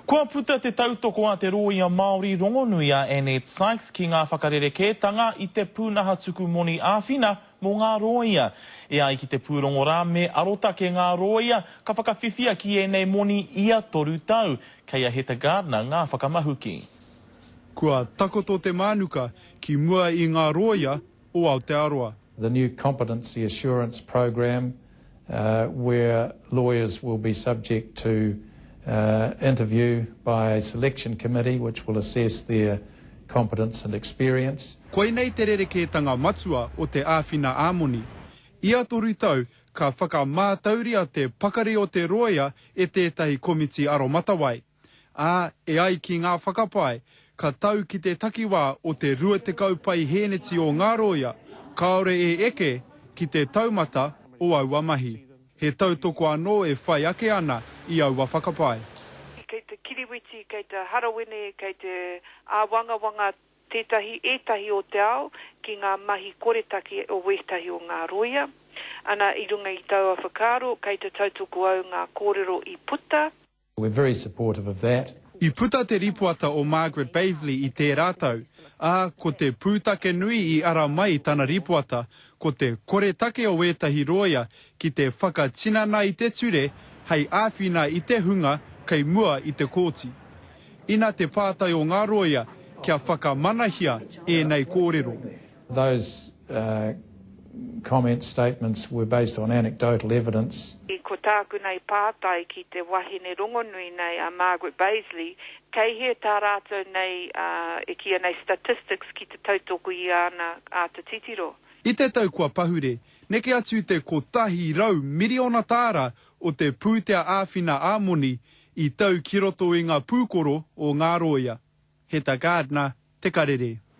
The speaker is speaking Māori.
Kua puta te tautoko a te roia Māori rongonui a Annette Sykes ki ngā whakarerekētanga i te pūnaha tuku moni āwhina mō ngā roia. E ai ki te pūrongo rā me arotake ngā roia, ka whakawhiwhia ki e nei moni ia toru tau. Kei a Heta Gardner ngā whakamahuki. Kua takoto te mānuka ki mua i ngā roia o Aotearoa. The new competency assurance program where lawyers will be subject to interview by a selection committee which will assess their competence and experience. Koe nei te rerekētanga matua o te āwhina āmoni. Ia toru tau ka whakamātauria te pakare o te roia e tētahi komiti aromatawai. E ai ki ngā whakapai, ka tau ki te takiwā o te rua te kaupai hēneti o ngā roia, kaore e eke ki te taumata o aua mahi. He tautoko anō e whai ake ana i aua whakapai. Kei te kiriwiti, kei te harawene, kei te āwangawanga ētahi o te ao, ki ngā mahi koretaki o wētahi o ngā roia. Ana i runga i taua whakaro, kei te tautoko au ngā kōrero i puta. We're very supportive of that. I puta te ripuata o Margaret Baisley i te rātau, ko te pūtake nui i ara mai tana ripuata, ko te koretake o wētahi roia ki te whakatinana i te ture, hei āwhina i te hunga kei mua i te kōti. Ina te pātai o ngā roia kia whakamanahia e nei kōrero. Those comment statements were based on anecdotal evidence. Ko tāku nei pātai ki te wahine rongonui nei a Margaret Baisley, kei he tā rātou nei e kia nei statistics ki te tautoko i ana a te titiro. I te tau kua pahure, neke atu te kotahi rau miriona tāra o te pūtea āwhina āmoni i tau ki roto i ngā pūkoro o ngā roia. Heta Gardner, Te Karere.